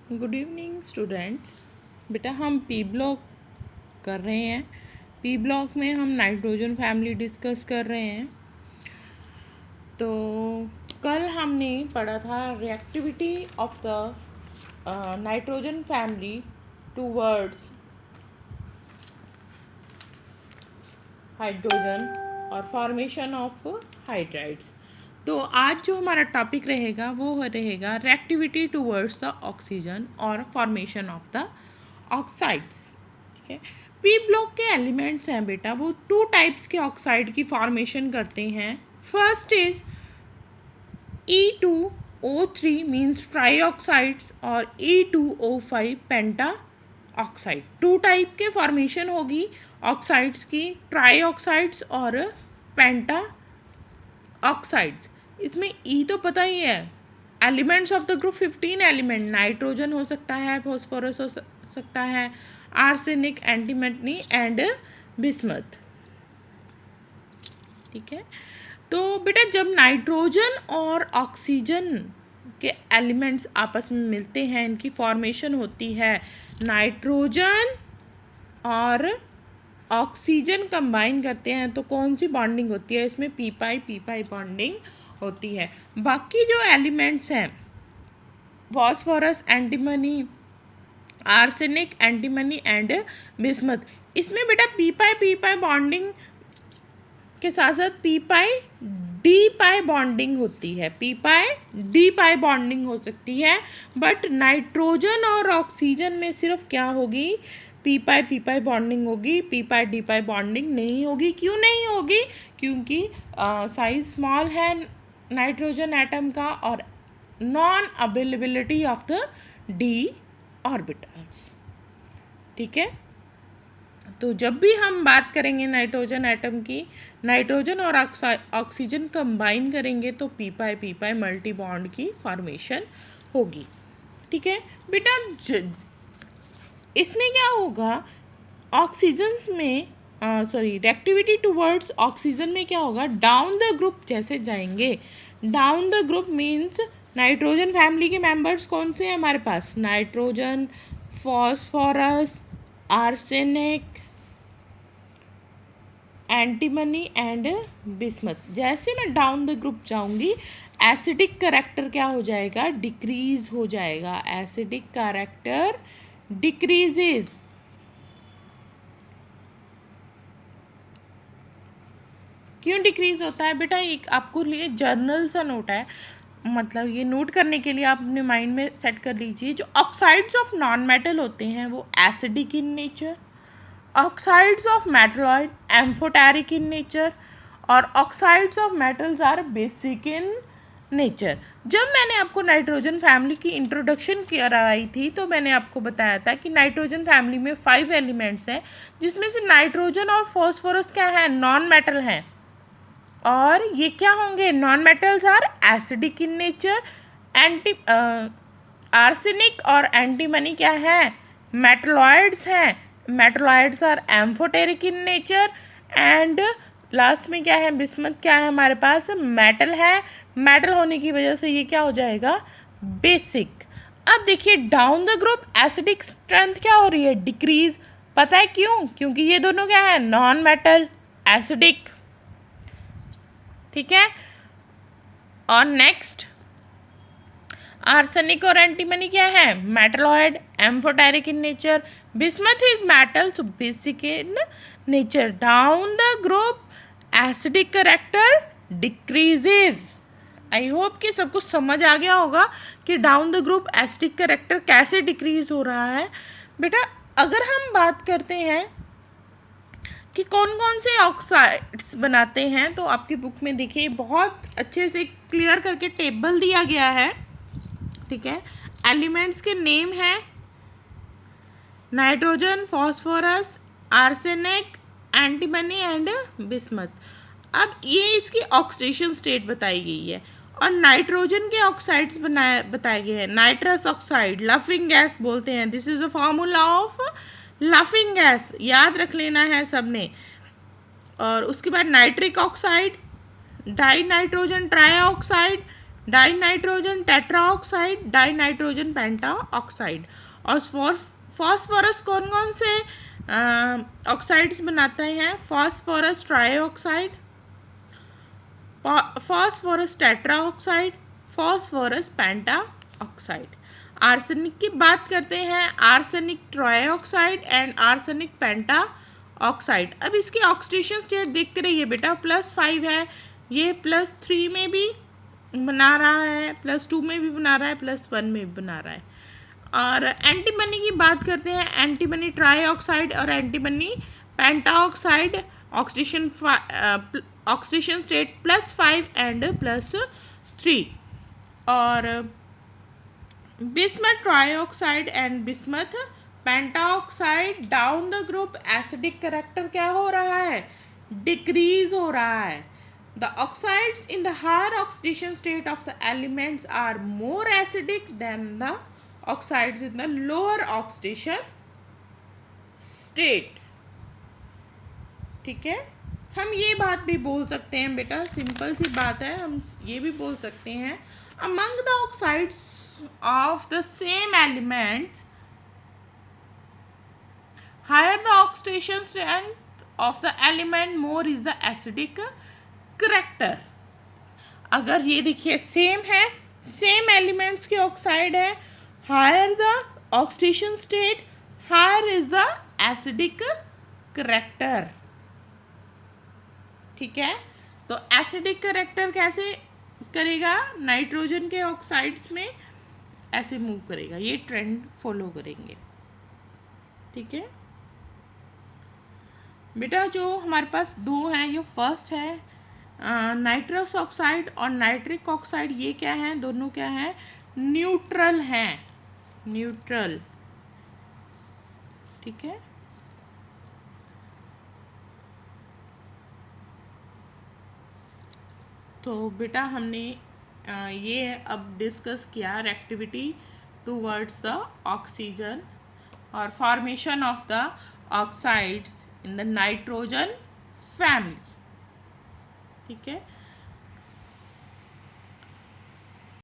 Good evening students. बेटा हम P block कर रहे हैं। पी ब्लॉक में हम नाइट्रोजन फैमिली डिस्कस कर रहे हैं। तो कल हमने पढ़ा था reactivity of the nitrogen family towards hydrogen और फॉर्मेशन ऑफ हाइड्राइड्स। तो आज जो हमारा टॉपिक रहेगा वो रहेगा रिएक्टिविटी टूवर्ड्स द ऑक्सीजन और फॉर्मेशन ऑफ द ऑक्साइड्स। ठीक है, पी ब्लॉक के एलिमेंट्स हैं बेटा, वो टू टाइप्स के ऑक्साइड की फॉर्मेशन करते हैं। First is E2O3 means tri oxides और E2O5 penta oxide. Two type के फॉर्मेशन होगी ऑक्साइड्स की, ट्राई ऑक्साइड्स और पेंटा ऑक्साइड्स। इसमें ई तो पता ही है, elements of the group 15 element, nitrogen हो सकता है, फॉस्फोरस हो सकता है, आर्सेनिक, एंटीमनी एंड बिस्मथ। ठीक है, तो बेटा जब नाइट्रोजन और ऑक्सीजन के एलिमेंट्स आपस में मिलते हैं, इनकी फॉर्मेशन होती है, नाइट्रोजन और ऑक्सीजन कंबाइन करते हैं तो कौन सी बॉन्डिंग होती है? इसमें पी पाई बॉन्डिंग होती है। बाकी जो एलिमेंट्स हैं, phosphorus, antimony, arsenic, antimony and bismuth, इसमें बेटा पी पाई बॉन्डिंग के साथ साथ पी पाई बॉन्डिंग होती है, डी पाई बॉन्डिंग हो सकती है। बट नाइट्रोजन और ऑक्सीजन में सिर्फ क्या होगी? पी पाई बॉन्डिंग होगी, डी पाई बॉन्डिंग नहीं होगी। क्यों नहीं होगी? क्योंकि साइज स्मॉल है नाइट्रोजन एटम का और non availability of the D orbitals. ठीक है, तो जब भी हम बात करेंगे नाइट्रोजन एटम की, नाइट्रोजन और ऑक्सीजन कंबाइन करेंगे तो पी पाई मल्टी बॉन्ड की फॉर्मेशन होगी। ठीक है बेटा, इसमें क्या होगा? ऑक्सीजन में रिएक्टिविटी टुवर्ड्स ऑक्सीजन में क्या होगा? डाउन द ग्रुप जैसे जाएंगे, down the group means nitrogen family के मेंबर्स कौन से हैं हमारे पास? Nitrogen, phosphorus, arsenic, antimony and bismuth. जैसे मैं डाउन द ग्रुप जाऊंगी, एसिडिक कैरेक्टर क्या हो जाएगा? डिक्रीज हो जाएगा। Acidic character decreases. क्यों डिक्रीज होता है बेटा? एक आपको लिए जर्नल सा नोट है, मतलब ये नोट करने के लिए आप अपने माइंड में सेट कर लीजिए। जो ऑक्साइड्स ऑफ नॉन मेटल होते हैं वो acidic in nature, oxides of metalloid amphoteric in nature और oxides of metals are basic in nature. जब मैंने आपको नाइट्रोजन फैमिली की इंट्रोडक्शन कराई थी तो मैंने आपको बताया था कि नाइट्रोजन फैमिली में 5 एलिमेंट्स हैं, जिसमें से नाइट्रोजन और फॉस्फोरस क्या है? नॉन मेटल हैं। और ये क्या होंगे? Non metals are acidic in nature. Arsenic और एंटीमनी क्या है? मेटलॉइड्स हैं। Metalloids are amphoteric in nature. And last में क्या है? बिस्मथ क्या है हमारे पास? मेटल है। मेटल होने की वजह से ये क्या हो जाएगा? बेसिक। अब देखिए down the group acidic strength क्या हो रही है? डिक्रीज। पता है क्यों? क्योंकि ये दोनों क्या है? Non metal, acidic. ठीक है, और नेक्स्ट आर्सेनिक और एंटीमनी क्या है? Metalloid, amphoteric in nature. Bismuth is metal, so basic in nature. Down the group acidic character decreases. I hope कि सबको समझ आ गया होगा कि down the group acidic character कैसे डिक्रीज हो रहा है। बेटा अगर हम बात करते हैं कि कौन कौन से ऑक्साइड्स बनाते हैं, तो आपकी बुक में देखिए बहुत अच्छे से क्लियर करके टेबल दिया गया है। ठीक है, एलिमेंट्स के नेम है nitrogen, phosphorus, arsenic, antimony and bismuth. अब ये इसकी ऑक्सीडेशन स्टेट बताई गई है और नाइट्रोजन के ऑक्साइड्स बताए गए हैं। नाइट्रस ऑक्साइड, लाफिंग गैस बोलते हैं। This is a formula of laughing gas, याद रख लेना है सबने। और उसके बाद nitric oxide, die nitrogen try oxide, die nitrogen tetra oxide, die nitrogen पेंटा ऑक्साइड। और फॉस्फोरस कौन कौन से ऑक्साइड्स बनाते हैं? Phosphorus trioxide, phosphorus tetra oxide, phosphorus पेंटा ऑक्साइड। आर्सेनिक की बात करते हैं, arsenic trioxide and arsenic penta oxide. अब इसकी ऑक्सीडेशन स्टेट देखते रहिए बेटा, +5 है, ये +3 में भी बना रहा है, +2 में भी बना रहा है, +1 में भी बना रहा है। और एंटीमनी की बात करते हैं, एंटीमनी ट्राईऑक्साइड और antimony pentoxide, oxidation state +5 and +3। और bismuth trioxide and bismuth pentoxide, down the group acidic character क्या हो रहा है? डिक्रीज हो रहा है। The oxides in the higher oxidation state of the elements are more acidic than the oxides in the lower oxidation state। ठीक है, हम ये बात भी बोल सकते हैं बेटा, सिंपल सी बात है, हम ये भी बोल सकते हैं among the oxides of the same elements higher the oxidation strength of the element more is the acidic character. अगर ये देखिए सेम है, सेम एलिमेंट्स के ऑक्साइड है, higher the oxidation state higher is the acidic character. ठीक है, तो acidic character कैसे करेगा? नाइट्रोजन के ऑक्साइड्स में ऐसे मूव करेगा, ये ट्रेंड फॉलो करेंगे। ठीक है बेटा, जो हमारे पास दो हैं, ये फर्स्ट है नाइट्रस ऑक्साइड और नाइट्रिक ऑक्साइड, ये क्या है? दोनों क्या है? न्यूट्रल हैं, न्यूट्रल। ठीक है, तो बेटा हमने ये अब डिस्कस किया रिएक्टिविटी टूवर्ड्स द ऑक्सीजन और formation of the oxides in the nitrogen family. ठीक है,